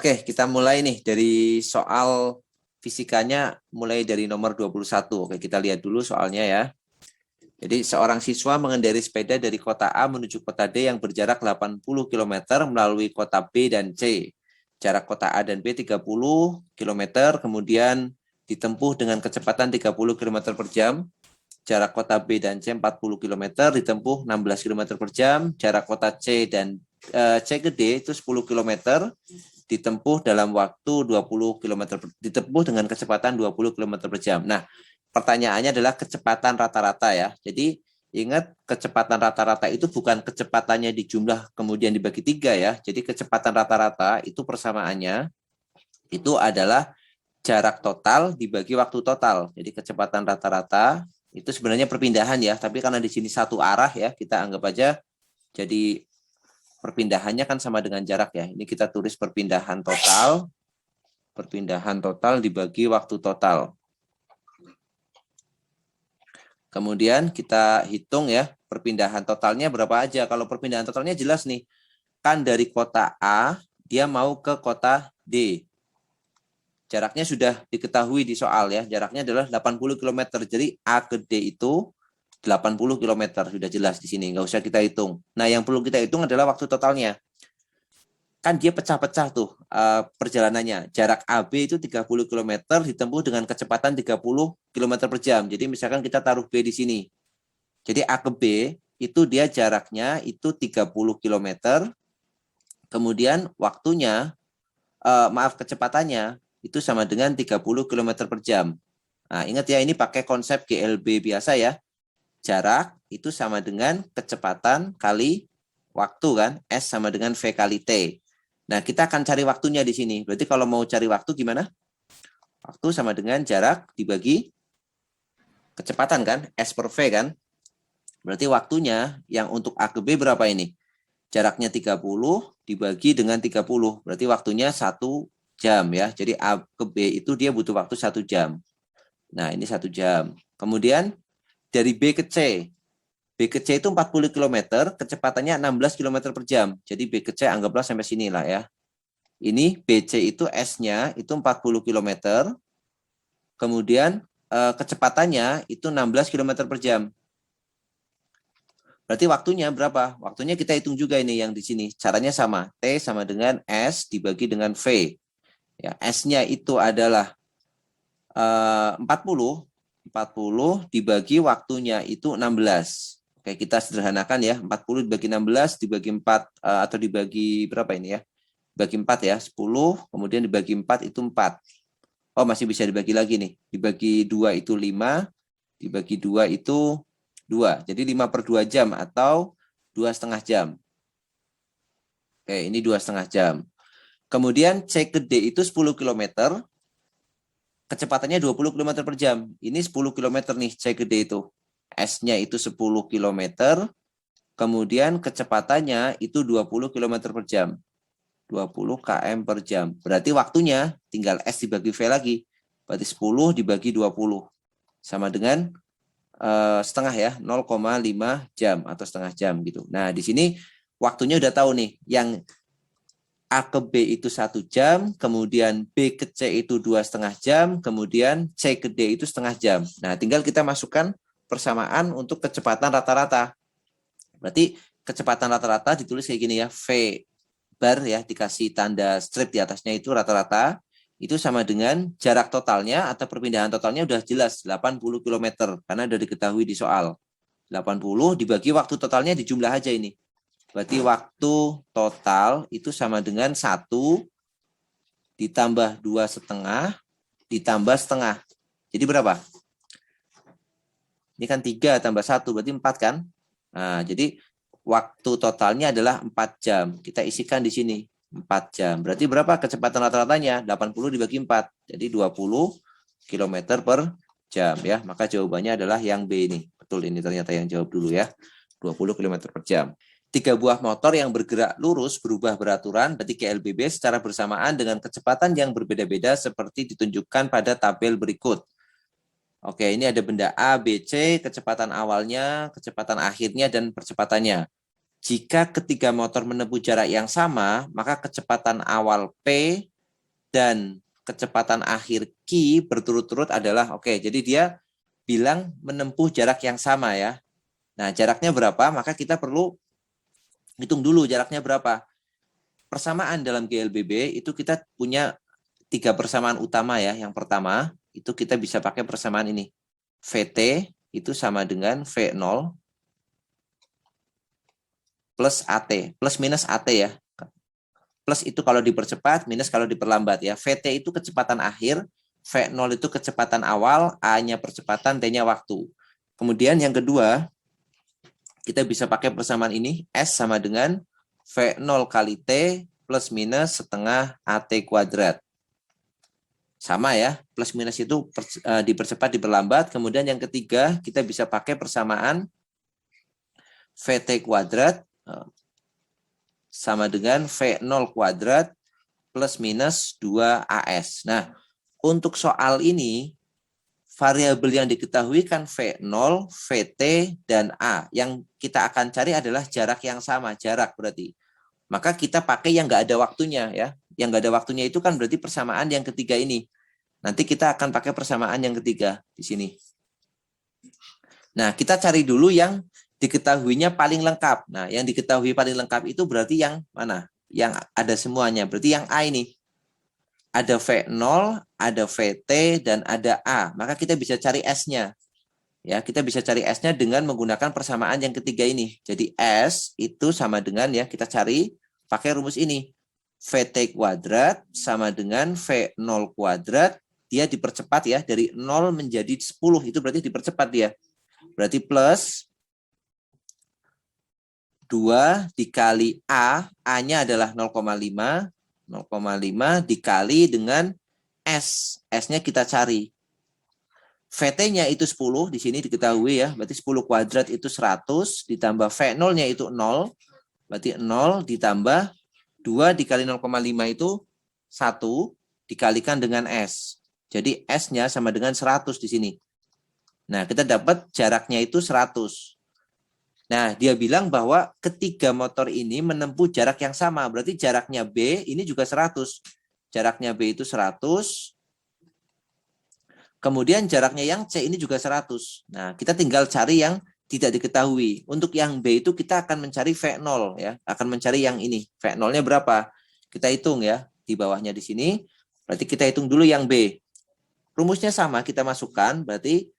Oke, kita mulai nih dari soal fisikanya mulai dari nomor 21. Oke, kita lihat dulu soalnya ya. Jadi seorang siswa mengendarai sepeda dari kota A menuju kota D yang berjarak 80 km melalui kota B dan C. Jarak kota A dan B 30 km, kemudian ditempuh dengan kecepatan 30 km per jam. Jarak kota B dan C 40 km, ditempuh 16 km per jam. Jarak kota C dan C ke D itu 10 km, ditempuh dalam waktu 20 km, ditempuh dengan kecepatan 20 km per jam. Nah, pertanyaannya adalah kecepatan rata-rata ya. Jadi ingat, kecepatan rata-rata itu bukan kecepatannya di jumlah kemudian dibagi 3 ya. Jadi kecepatan rata-rata itu persamaannya itu adalah jarak total dibagi waktu total. Jadi kecepatan rata-rata itu sebenarnya perpindahan ya, tapi karena di sini satu arah ya, kita anggap aja jadi perpindahannya kan sama dengan jarak ya. Ini kita tulis perpindahan total dibagi waktu total. Kemudian kita hitung ya, perpindahan totalnya berapa aja. Kalau perpindahan totalnya jelas nih, kan dari kota A, dia mau ke kota D. Jaraknya sudah diketahui di soal ya, jaraknya adalah 80 km. Jadi A ke D itu 80 km, sudah jelas di sini, nggak usah kita hitung. Nah, yang perlu kita hitung adalah waktu totalnya. Kan dia pecah-pecah tuh perjalanannya. Jarak AB itu 30 km ditempuh dengan kecepatan 30 km per jam. Jadi misalkan kita taruh B di sini. Jadi A ke B itu dia jaraknya itu 30 km. Kemudian waktunya, kecepatannya itu sama dengan 30 km per jam. Nah, ingat ya, ini pakai konsep GLB biasa ya. Jarak itu sama dengan kecepatan kali waktu kan, S sama dengan V kali T. Nah, kita akan cari waktunya di sini. Berarti kalau mau cari waktu gimana? Waktu sama dengan jarak dibagi kecepatan kan, S per V kan. Berarti waktunya yang untuk A ke B berapa ini? Jaraknya 30 dibagi dengan 30. Berarti waktunya 1 jam ya. Jadi A ke B itu dia butuh waktu 1 jam. Nah, ini 1 jam. Kemudian dari B ke C. B ke C itu 40 km, kecepatannya 16 km per jam. Jadi B ke C anggaplah sampai sini lah ya. Ini BC itu S-nya itu 40 km. Kemudian kecepatannya itu 16 km per jam. Berarti waktunya berapa? Waktunya kita hitung juga ini yang di sini. Caranya sama. T sama dengan S dibagi dengan V. Ya, S-nya itu adalah 40. 40 dibagi waktunya itu 16. Oke, kita sederhanakan ya. 40 dibagi 16 dibagi 4 atau dibagi berapa ini ya? Dibagi 4 ya, 10, kemudian dibagi 4 itu 4. Oh, masih bisa dibagi lagi nih. Dibagi 2 itu 5, dibagi 2 itu 2. Jadi 5 per 2 jam atau 2,5 jam. Oke, ini 2,5 jam. Kemudian C ke D itu 10 km, kecepatannya 20 km per jam. Ini 10 km nih C ke D itu. S-nya itu 10 km, kemudian kecepatannya itu 20 km per jam. 20 km per jam. Berarti waktunya tinggal S dibagi V lagi. Berarti 10 dibagi 20. Sama dengan setengah ya, 0,5 jam atau setengah jam gitu. Nah, di sini waktunya udah tahu nih. Yang A ke B itu 1 jam, kemudian B ke C itu 2,5 jam, kemudian C ke D itu setengah jam. Nah, tinggal kita masukkan persamaan untuk kecepatan rata-rata. Berarti kecepatan rata-rata ditulis kayak gini ya, V bar ya, dikasih tanda strip di atasnya itu rata-rata, itu sama dengan jarak totalnya atau perpindahan totalnya udah jelas, 80 km, karena udah diketahui di soal. 80 dibagi waktu totalnya dijumlah aja ini. Berarti waktu total itu sama dengan 1 ditambah 2,5 ditambah setengah. Jadi berapa? Ini kan 3 tambah 1, berarti 4 kan? Nah, jadi waktu totalnya adalah 4 jam. Kita isikan di sini, 4 jam. Berarti berapa kecepatan rata-ratanya? 80 dibagi 4. Jadi 20 km per jam ya. Maka jawabannya adalah yang B ini. Betul, ini ternyata yang jawab dulu ya. 20 km per jam. 3 buah motor yang bergerak lurus berubah beraturan, berarti KLBB secara bersamaan dengan kecepatan yang berbeda-beda seperti ditunjukkan pada tabel berikut. Oke, ini ada benda A, B, C, kecepatan awalnya, kecepatan akhirnya, dan percepatannya. Jika ketiga motor menempuh jarak yang sama, maka kecepatan awal P dan kecepatan akhir Q berturut-turut adalah oke. Jadi dia bilang menempuh jarak yang sama ya. Nah, jaraknya berapa? Maka kita perlu hitung dulu jaraknya berapa. Persamaan dalam GLBB itu kita punya 3 persamaan utama ya. Yang pertama, itu kita bisa pakai persamaan ini. VT itu sama dengan V0 plus AT, plus minus AT ya. Plus itu kalau dipercepat, minus kalau diperlambat ya. VT itu kecepatan akhir, V0 itu kecepatan awal, A-nya percepatan, T-nya waktu. Kemudian yang kedua, kita bisa pakai persamaan ini, S sama dengan V0 kali T plus minus setengah AT kuadrat. Sama ya, plus minus itu dipercepat, diperlambat. Kemudian yang ketiga, kita bisa pakai persamaan VT kuadrat sama dengan V0 kuadrat plus minus 2AS. Nah, untuk soal ini, variabel yang diketahui kan V0, VT, dan A. Yang kita akan cari adalah jarak yang sama, jarak berarti. Maka kita pakai yang nggak ada waktunya ya. Yang nggak ada waktunya itu kan berarti persamaan yang ketiga ini. Nanti kita akan pakai persamaan yang ketiga di sini. Nah, kita cari dulu yang diketahuinya paling lengkap. Nah, yang diketahui paling lengkap itu berarti yang mana? Yang ada semuanya. Berarti yang A ini. Ada V0, ada VT, dan ada A. Maka kita bisa cari S-nya. Ya, kita bisa cari S-nya dengan menggunakan persamaan yang ketiga ini. Jadi S itu sama dengan ya, kita cari pakai rumus ini. VT kuadrat sama dengan V0 kuadrat. Dia dipercepat ya, dari 0 menjadi 10. Itu berarti dipercepat dia. Berarti plus 2 dikali A. A-nya adalah 0,5. 0,5 dikali dengan S. S-nya kita cari. VT-nya itu 10, di sini diketahui ya, berarti 10 kuadrat itu 100, ditambah V0-nya itu 0, berarti 0 ditambah 2 dikali 0,5 itu 1, dikalikan dengan S. Jadi S-nya sama dengan 100 di sini. Nah, kita dapat jaraknya itu 100. Nah, dia bilang bahwa ketiga motor ini menempuh jarak yang sama. Berarti jaraknya B ini juga 100. Jaraknya B itu 100. Kemudian jaraknya yang C ini juga 100. Nah, kita tinggal cari yang tidak diketahui. Untuk yang B itu kita akan mencari V0 ya. Akan mencari yang ini. V0-nya berapa? Kita hitung ya. Di bawahnya di sini. Berarti kita hitung dulu yang B. Rumusnya sama, kita masukkan. Berarti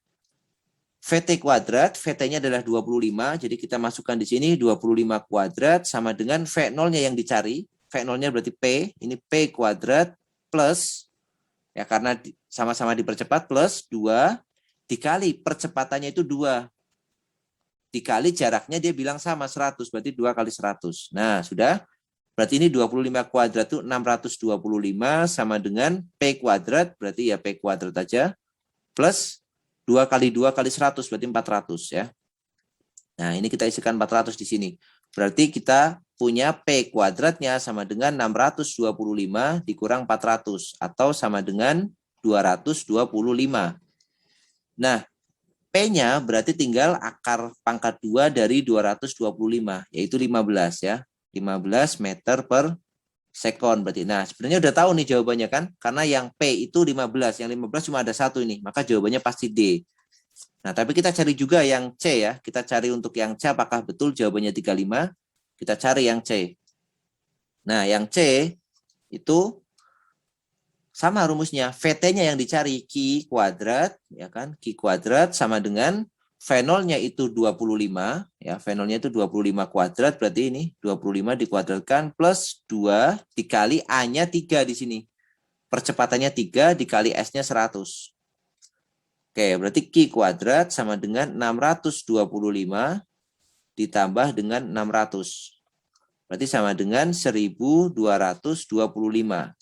VT kuadrat, VT-nya adalah 25, jadi kita masukkan di sini 25 kuadrat sama dengan V0-nya yang dicari. V0-nya berarti P, ini P kuadrat plus, ya karena sama-sama dipercepat, plus 2, dikali percepatannya itu 2. Dikali jaraknya dia bilang sama 100, berarti 2 kali 100. Nah, sudah. Berarti ini 25 kuadrat itu 625 sama dengan P kuadrat, berarti ya P kuadrat aja, plus 2 kali 2 kali 100 berarti 400 ya. Nah, ini kita isikan 400 di sini. Berarti kita punya P kuadratnya sama dengan 625 dikurang 400 atau sama dengan 225. Nah, P-nya berarti tinggal akar pangkat 2 dari 225 yaitu 15 ya. 15 meter per sekon berarti. Nah, sebenarnya udah tahu nih jawabannya kan? Karena yang P itu 15, yang 15 cuma ada satu ini, maka jawabannya pasti D. Nah, tapi kita cari juga yang C ya. Kita cari untuk yang C apakah betul jawabannya 35. Kita cari yang C. Nah, yang C itu sama rumusnya. VT-nya yang dicari Q kuadrat, ya kan? Q kuadrat sama dengan V0-nya itu 25, ya, V0-nya itu 25 kuadrat, berarti ini 25 dikuadratkan plus 2 dikali A-nya 3 di sini. Percepatannya 3 dikali S-nya 100. Oke, berarti Q kuadrat sama dengan 625 ditambah dengan 600. Berarti sama dengan 1225.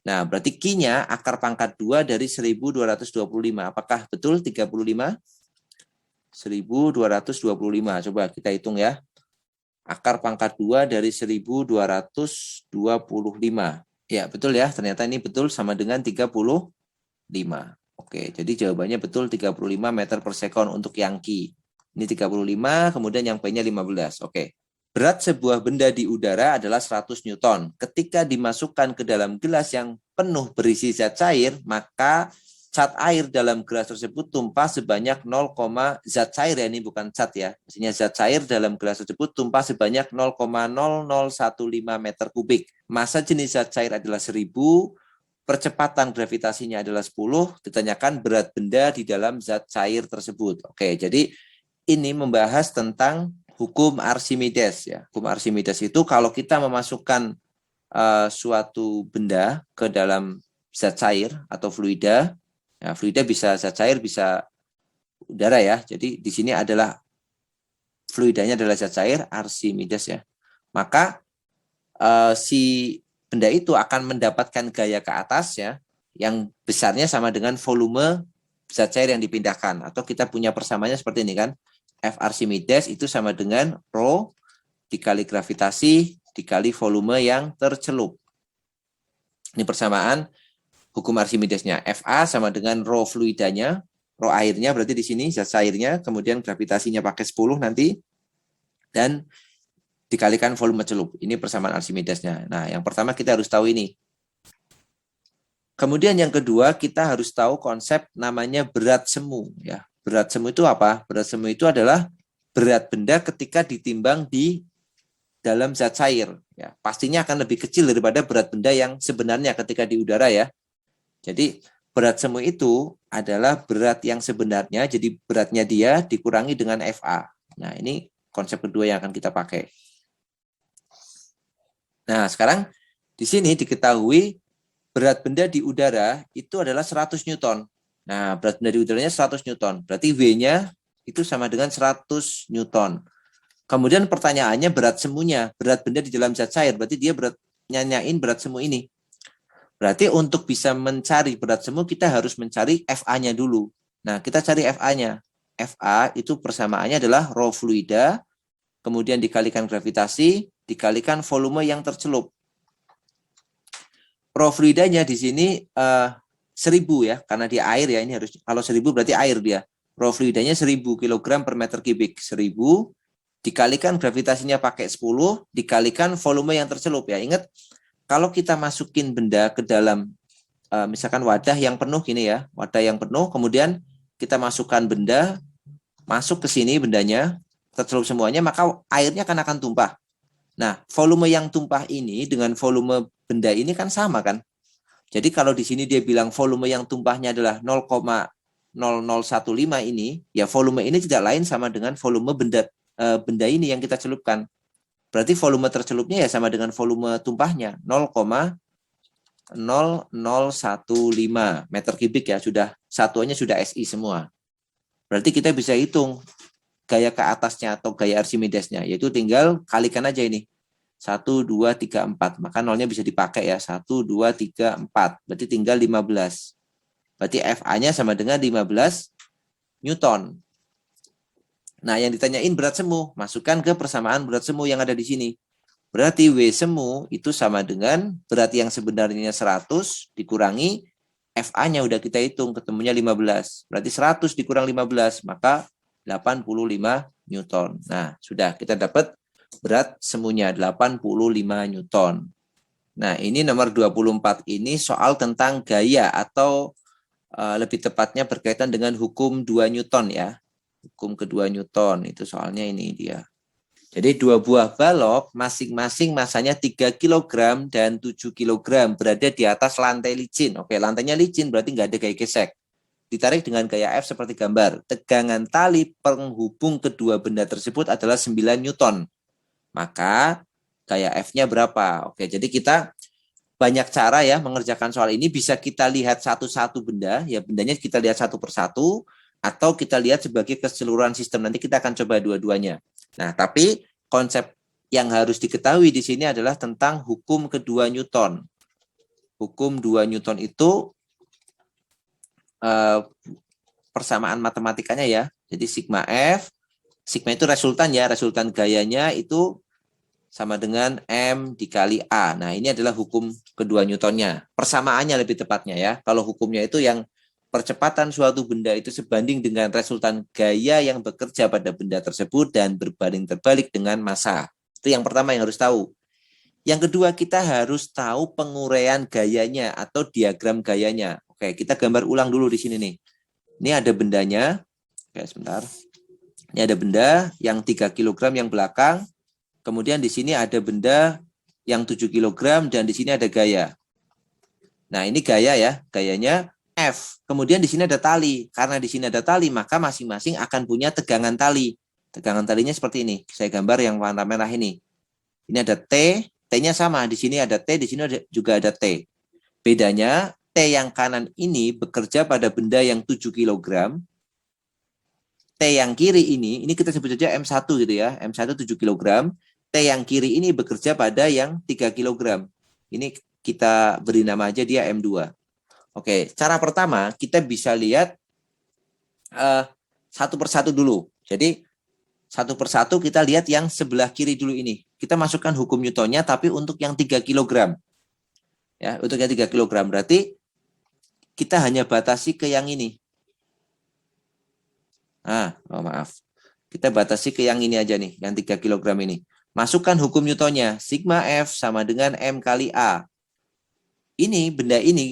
Nah, berarti Q-nya akar pangkat 2 dari 1225. Apakah betul 35? 1225. Coba kita hitung ya. Akar pangkat 2 dari 1225. Ya, betul ya. Ternyata ini betul sama dengan 35. Oke, jadi jawabannya betul 35 meter per sekon untuk yang Q. Ini 35, kemudian yang P-nya 15. Oke. Berat sebuah benda di udara adalah 100 Newton. Ketika dimasukkan ke dalam gelas yang penuh berisi zat cair, maka cat air dalam gelas tersebut tumpah sebanyak 0, zat cair ya, ini bukan cat ya. Maksudnya zat cair dalam gelas tersebut tumpah sebanyak 0,0015 meter kubik. Masa jenis zat cair adalah 1000, percepatan gravitasinya adalah 10, ditanyakan berat benda di dalam zat cair tersebut. Oke, jadi ini membahas tentang hukum Archimedes ya. Hukum Archimedes itu kalau kita memasukkan suatu benda ke dalam zat cair atau fluida, ya, fluida bisa zat cair bisa udara ya. Jadi di sini adalah fluidanya adalah zat cair Archimedes ya. Maka si benda itu akan mendapatkan gaya ke atas ya, yang besarnya sama dengan volume zat cair yang dipindahkan. Atau kita punya persamaannya seperti ini kan. F Archimedes itu sama dengan Rho dikali gravitasi dikali volume yang tercelup. Ini persamaan hukum Archimedesnya. Fa sama dengan Rho fluidanya, Rho airnya berarti di sini zat cairnya, kemudian gravitasinya pakai 10 nanti, dan dikalikan volume celup. Ini persamaan Archimedesnya. Nah, yang pertama kita harus tahu ini. Kemudian yang kedua, kita harus tahu konsep namanya berat semu ya. Berat semu itu apa? Berat semu itu adalah berat benda ketika ditimbang di dalam zat cair. Ya, pastinya akan lebih kecil daripada berat benda yang sebenarnya ketika di udara ya. Jadi berat semu itu adalah berat yang sebenarnya, jadi beratnya dia dikurangi dengan Fa. Nah, ini konsep kedua yang akan kita pakai. Nah, sekarang di sini diketahui berat benda di udara itu adalah 100 Newton. Nah, berat benda di udaranya 100 Newton. Berarti W-nya itu sama dengan 100 Newton. Kemudian pertanyaannya berat semunya. Berat benda di dalam zat cair. Berarti dia nyanyain berat semu ini. Berarti untuk bisa mencari berat semu, kita harus mencari Fa-nya dulu. Nah, kita cari Fa-nya. Fa itu persamaannya adalah Rho fluida, kemudian dikalikan gravitasi, dikalikan volume yang tercelup. Rho fluidanya di sini 1000 ya, karena dia air ya, ini harus, kalau 1000 berarti air dia. Rho fluidanya 1000 kg per meter kubik, 1000 dikalikan gravitasinya pakai 10, dikalikan volume yang tercelup ya. Ingat, kalau kita masukin benda ke dalam misalkan wadah yang penuh gini ya, wadah yang penuh, kemudian kita masukkan benda, masuk ke sini bendanya, tercelup semuanya, maka airnya akan tumpah. Nah, volume yang tumpah ini dengan volume benda ini kan sama kan? Jadi kalau di sini dia bilang volume yang tumpahnya adalah 0,0015 ini, ya volume ini tidak lain sama dengan volume benda ini yang kita celupkan. Berarti volume tercelupnya ya sama dengan volume tumpahnya, 0,0015 meter kubik ya, sudah satuannya sudah SI semua. Berarti kita bisa hitung gaya ke atasnya atau gaya Archimedesnya, yaitu tinggal kalikan aja ini. 1, 2, 3, 4. Maka nolnya bisa dipakai ya. 1, 2, 3, 4. Berarti tinggal 15. Berarti Fa-nya sama dengan 15 Newton. Nah, yang ditanyain berat semu. Masukkan ke persamaan berat semu yang ada di sini. Berarti W semu itu sama dengan berat yang sebenarnya 100 dikurangi Fa-nya udah kita hitung, ketemunya 15. Berarti 100 dikurang 15, maka 85 Newton. Nah, sudah kita dapat berat semunya 85 Newton. Nah, ini nomor 24 ini soal tentang gaya atau lebih tepatnya berkaitan dengan hukum 2 Newton ya. Hukum kedua Newton itu soalnya ini dia. Jadi dua buah balok masing-masing masanya 3 kg dan 7 kg berada di atas lantai licin. Oke, lantainya licin berarti nggak ada gaya gesek. Ditarik dengan gaya F seperti gambar. Tegangan tali penghubung kedua benda tersebut adalah 9 Newton. Maka gaya F-nya berapa? Oke, jadi kita banyak cara ya mengerjakan soal ini. Bisa kita lihat satu-satu benda, ya bendanya kita lihat satu persatu, atau kita lihat sebagai keseluruhan sistem. Nanti kita akan coba dua-duanya. Nah, tapi konsep yang harus diketahui di sini adalah tentang hukum kedua Newton. Hukum 2 Newton itu persamaan matematikanya ya. Jadi sigma F, sigma itu resultan ya, resultan gayanya itu sama dengan M dikali A. Nah, ini adalah hukum kedua Newtonnya. Persamaannya lebih tepatnya ya. Kalau hukumnya itu yang percepatan suatu benda itu sebanding dengan resultan gaya yang bekerja pada benda tersebut dan berbanding terbalik dengan massa. Itu yang pertama yang harus tahu. Yang kedua, kita harus tahu penguraian gayanya atau diagram gayanya. Oke, kita gambar ulang dulu di sini nih. Ini ada bendanya. Oke, sebentar. Ini ada benda yang 3 kg yang belakang. Kemudian di sini ada benda yang 7 kg dan di sini ada gaya. Nah, ini gaya ya. Gayanya F. Kemudian di sini ada tali. Karena di sini ada tali, maka masing-masing akan punya tegangan tali. Tegangan talinya seperti ini. Saya gambar yang warna merah ini. Ini ada T, T-nya sama. Di sini ada T, di sini juga ada T. Bedanya, T yang kanan ini bekerja pada benda yang 7 kg. T yang kiri ini kita sebut saja M1 gitu ya. M1 7 kg. T yang kiri ini bekerja pada yang 3 kg. Ini kita beri nama aja dia M2. Oke, cara pertama kita bisa lihat satu persatu dulu. Jadi, satu persatu kita lihat yang sebelah kiri dulu ini. Kita masukkan hukum Newtonnya, tapi untuk yang 3 kg. Ya, untuk yang 3 kg. Berarti kita hanya batasi ke yang ini. Maaf. Kita batasi ke yang ini aja nih, yang 3 kg ini. Masukkan hukum Newtonnya. Sigma F sama dengan M kali A. Ini,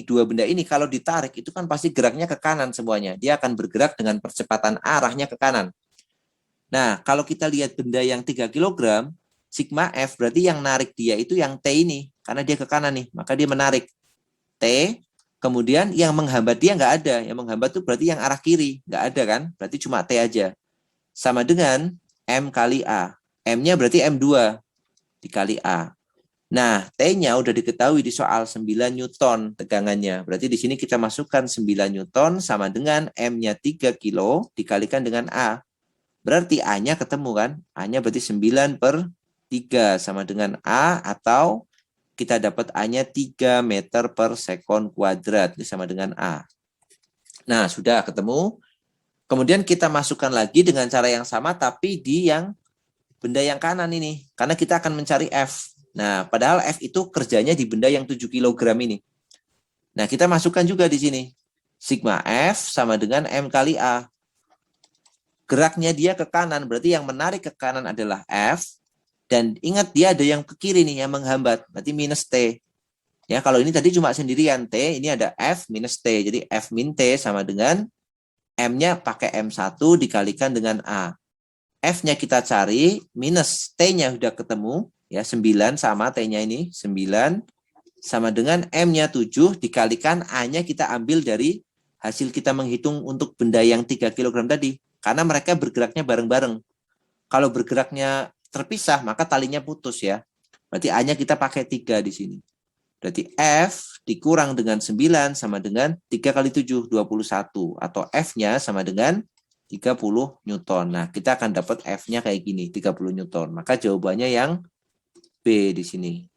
dua benda ini kalau ditarik, itu kan pasti geraknya ke kanan semuanya. Dia akan bergerak dengan percepatan arahnya ke kanan. Nah, kalau kita lihat benda yang 3 kg, sigma F berarti yang narik dia itu yang T ini. Karena dia ke kanan nih, maka dia menarik T. Kemudian yang menghambat dia nggak ada. Yang menghambat itu berarti yang arah kiri. Nggak ada kan? Berarti cuma T aja. Sama dengan M kali A. M-nya berarti M2 dikali A. Nah, T-nya udah diketahui di soal 9 Newton tegangannya. Berarti di sini kita masukkan 9 Newton sama dengan M-nya 3 kilo dikalikan dengan A. Berarti A-nya ketemu kan? A-nya berarti 9/3 sama dengan A, atau kita dapat A-nya 3 meter per sekon kuadrat. Ini sama dengan A. Nah, sudah ketemu. Kemudian kita masukkan lagi dengan cara yang sama, tapi di yang benda yang kanan ini. Karena kita akan mencari F. Nah, padahal F itu kerjanya di benda yang 7 kg ini. Nah, kita masukkan juga di sini. Sigma F sama dengan M kali A. Geraknya dia ke kanan, berarti yang menarik ke kanan adalah F. Dan ingat dia ada yang ke kiri nih, yang menghambat. Berarti minus T. Ya, kalau ini tadi cuma sendirian T, ini ada F minus T. Jadi F min T sama dengan M-nya pakai M1 dikalikan dengan A. F-nya kita cari, minus T-nya sudah ketemu. Ya, 9 sama T-nya ini, 9. Sama dengan M-nya 7 dikalikan A-nya kita ambil dari hasil kita menghitung untuk benda yang 3 kg tadi. Karena mereka bergeraknya bareng-bareng. Kalau bergeraknya terpisah, maka talinya putus ya. Berarti A-nya kita pakai 3 di sini. Berarti F dikurang dengan 9 sama dengan 3 kali 7, 21. Atau F-nya sama dengan 30 Newton. Nah, kita akan dapat F-nya kayak gini, 30 Newton. Maka jawabannya yang B di sini.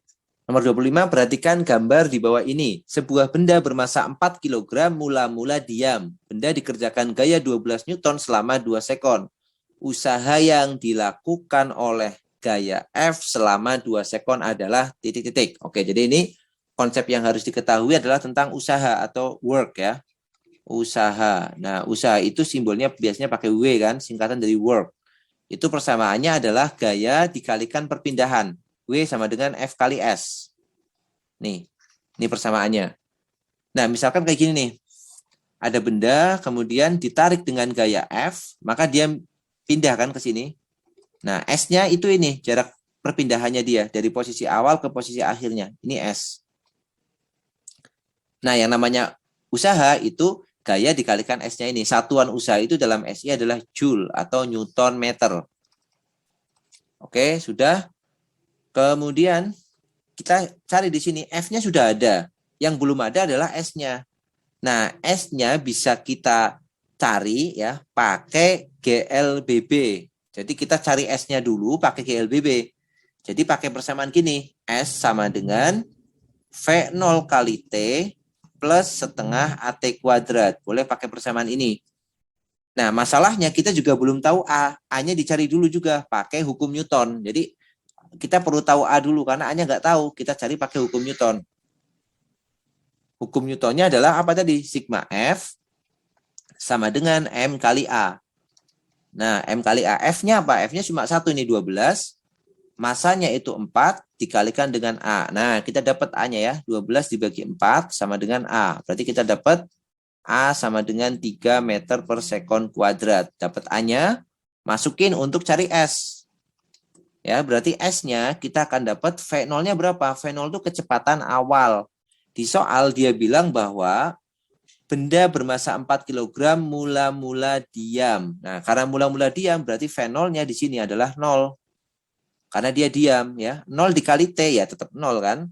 Nomor 25, perhatikan gambar di bawah ini. Sebuah benda bermasa 4 kg mula-mula diam. Benda dikerjakan gaya 12 Newton selama 2 sekon. Usaha yang dilakukan oleh gaya F selama 2 sekon adalah titik-titik. Oke, jadi ini konsep yang harus diketahui adalah tentang usaha atau work ya. Usaha. Nah, usaha itu simbolnya biasanya pakai W kan, singkatan dari work. Itu persamaannya adalah gaya dikalikan perpindahan. W sama dengan F kali S. Nih, ini persamaannya. Nah, misalkan kayak gini nih. Ada benda, kemudian ditarik dengan gaya F, maka dia pindah kan ke sini. Nah, S-nya itu ini, jarak perpindahannya dia, dari posisi awal ke posisi akhirnya. Ini S. Nah, yang namanya usaha itu gaya dikalikan S-nya ini. Satuan usaha itu dalam SI adalah Joule atau Newton meter. Oke, sudah. Kemudian kita cari di sini F-nya sudah ada. Yang belum ada adalah S-nya. Nah, S-nya bisa kita cari ya pakai GLBB. Jadi kita cari S-nya dulu pakai GLBB. Jadi pakai persamaan gini. S sama dengan V0 kali T plus setengah AT kuadrat. Boleh pakai persamaan ini. Nah, masalahnya kita juga belum tahu A. A-nya dicari dulu juga pakai hukum Newton. Jadi kita perlu tahu A dulu karena A-nya nggak tahu. Kita cari pakai hukum Newton. Hukum Newtonnya adalah apa tadi? Sigma F sama dengan M kali A. Nah, M kali A. F-nya apa? F-nya cuma 1 ini 12. masanya itu 4 dikalikan dengan A. Nah, kita dapat A-nya ya, 12 dibagi 4 sama dengan A. Berarti kita dapat A sama dengan 3 meter per sekon kuadrat. Dapat A-nya, masukin untuk cari S. Ya, berarti S-nya kita akan dapat V0-nya berapa? V0 itu kecepatan awal. Di soal dia bilang bahwa benda bermasa 4 kg mula-mula diam. Nah, karena mula-mula diam berarti V0-nya di sini adalah 0. Karena dia diam ya. 0 dikali T ya tetap 0 kan.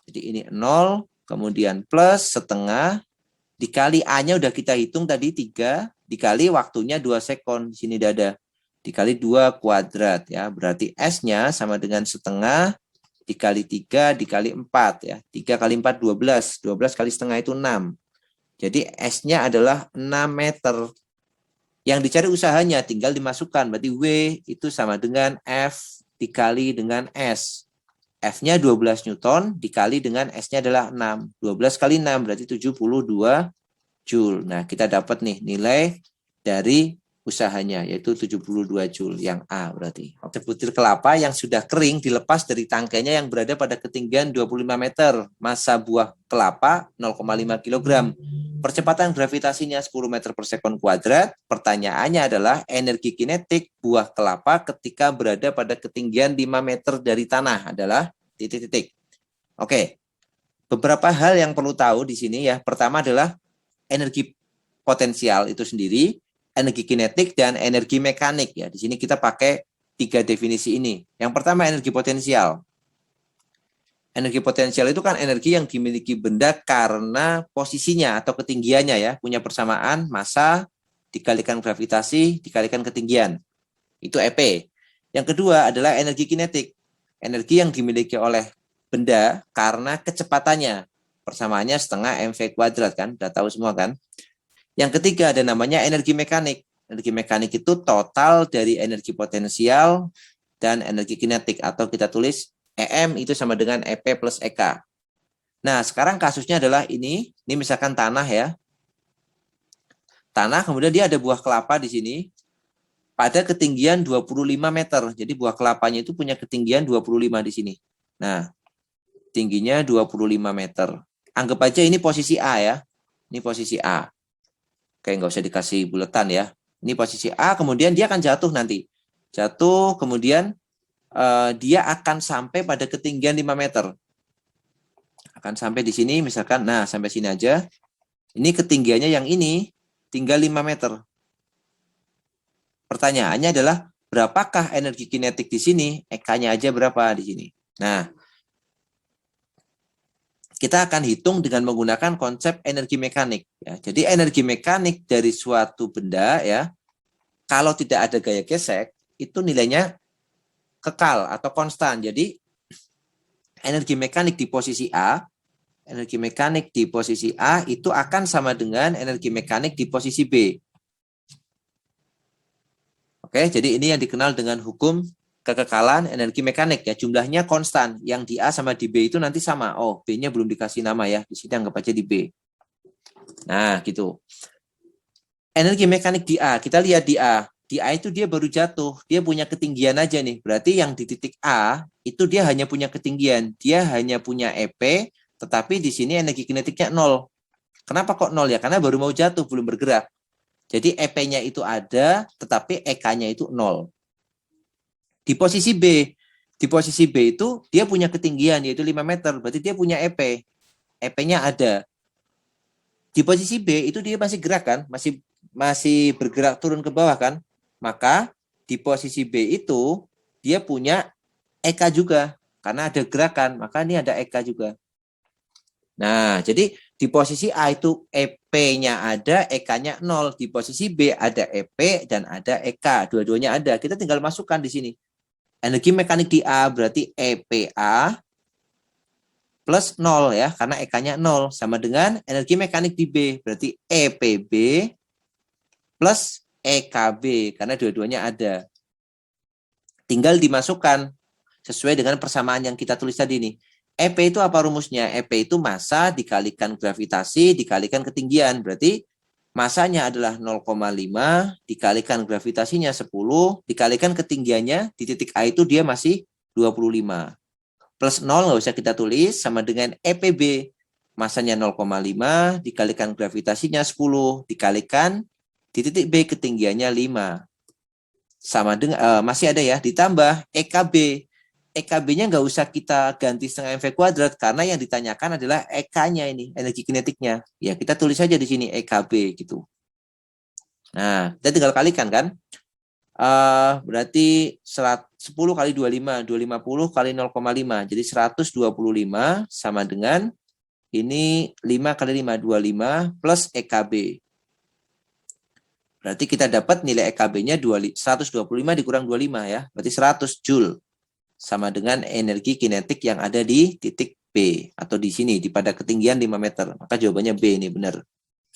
Jadi ini 0, kemudian plus setengah dikali A-nya udah kita hitung tadi 3, dikali waktunya 2 sekon di sini dada. Dikali 2 kuadrat ya. Berarti S-nya sama dengan setengah dikali 3 dikali 4 ya. 3 kali 4 12. 12 kali setengah itu 6. Jadi S-nya adalah 6 meter. Yang dicari usahanya tinggal dimasukkan. Berarti W itu sama dengan F dikali dengan S. F-nya 12 Newton dikali dengan S-nya adalah 6. 12 kali 6 berarti 72 Joule. Nah, kita dapat nih nilai dari usahanya, yaitu 72 Joule yang A berarti. Sebutir kelapa yang sudah kering dilepas dari tangkainya yang berada pada ketinggian 25 meter. Massa buah kelapa 0,5 kg. Percepatan gravitasinya 10 meter per sekon kuadrat. Pertanyaannya adalah energi kinetik buah kelapa ketika berada pada ketinggian 5 meter dari tanah adalah titik-titik. Oke. Beberapa hal yang perlu tahu di sini ya. Pertama adalah energi potensial itu sendiri, energi kinetik, dan energi mekanik. Ya, di sini kita pakai 3 definisi ini. Yang pertama energi potensial. Energi potensial itu kan energi yang dimiliki benda karena posisinya atau ketinggiannya ya, punya persamaan massa dikalikan gravitasi dikalikan ketinggian. Itu EP. Yang kedua adalah energi kinetik. Energi yang dimiliki oleh benda karena kecepatannya. Persamaannya setengah mv kuadrat kan, udah tahu semua kan. Yang ketiga ada namanya energi mekanik. Energi mekanik itu total dari energi potensial dan energi kinetik, atau kita tulis EM itu sama dengan EP plus EK. Nah, sekarang kasusnya adalah ini misalkan tanah ya. Tanah, kemudian dia ada buah kelapa di sini pada ketinggian 25 meter. Jadi buah kelapanya itu punya ketinggian 25 di sini. Nah, tingginya 25 meter. Anggap aja ini posisi A ya. Ini posisi A. Oke, nggak usah dikasih buletan ya. Ini posisi A, kemudian dia akan jatuh nanti. Jatuh, kemudian dia akan sampai pada ketinggian 5 meter. Akan sampai di sini, misalkan, nah sampai sini aja. Ini ketinggiannya yang ini, tinggal 5 meter. Pertanyaannya adalah, berapakah energi kinetik di sini? EK-nya aja berapa di sini? Nah, kita akan hitung dengan menggunakan konsep energi mekanik. Ya. Jadi energi mekanik dari suatu benda ya, kalau tidak ada gaya gesek, itu nilainya kekal atau konstan. Jadi energi mekanik di posisi A, energi mekanik di posisi A itu akan sama dengan energi mekanik di posisi B. Oke, jadi ini yang dikenal dengan hukum kekekalan energi mekanik ya, jumlahnya konstan. Yang di A sama di B itu nanti sama. Oh, B-nya belum dikasih nama ya. Di sini anggap aja di B. Nah, gitu. Energi mekanik di A, kita lihat di A. Di A itu dia baru jatuh, dia punya ketinggian aja nih. Berarti yang di titik A itu dia hanya punya ketinggian, dia hanya punya EP, tetapi di sini energi kinetiknya 0. Kenapa kok 0 ya? Karena baru mau jatuh, belum bergerak. Jadi EP-nya itu ada, tetapi EK-nya itu 0. Di posisi B itu dia punya ketinggian yaitu 5 meter, berarti dia punya EP. EP-nya ada. Di posisi B itu dia masih gerak kan, masih bergerak turun ke bawah kan. Maka di posisi B itu dia punya EK juga karena ada gerakan, maka ini ada EK juga. Nah, jadi di posisi A itu EP-nya ada, EK-nya 0. Di posisi B ada EP dan ada EK, dua-duanya ada. Kita tinggal masukkan di sini. Energi mekanik di A berarti EPA plus 0 ya, karena EK-nya 0. Sama dengan energi mekanik di B berarti EPB plus EKB, karena dua-duanya ada. Tinggal dimasukkan sesuai dengan persamaan yang kita tulis tadi nih. EP itu apa rumusnya? EP itu massa dikalikan gravitasi dikalikan ketinggian. Berarti masanya adalah 0,5 dikalikan gravitasinya 10 dikalikan ketinggiannya di titik A itu dia masih 25. Plus 0 nggak usah kita tulis, sama dengan EPB. Masanya 0,5 dikalikan gravitasinya 10 dikalikan di titik B ketinggiannya 5. Sama dengan masih ada ya, ditambah EKB. EKB-nya nggak usah kita ganti setengah mv kuadrat karena yang ditanyakan adalah EK-nya ini, energi kinetiknya. Ya, kita tulis saja di sini EKB gitu. Nah, kita tinggal kalikan kan? Berarti 10 kali 25, 250 kali 0,5. Jadi 125 sama dengan ini 5 kali 5, 25 plus EKB. Berarti kita dapat nilai EKB-nya 125 dikurang 25 ya. Berarti 100 Joule. Sama dengan energi kinetik yang ada di titik B. Atau di sini, pada ketinggian 5 meter. Maka jawabannya B ini benar.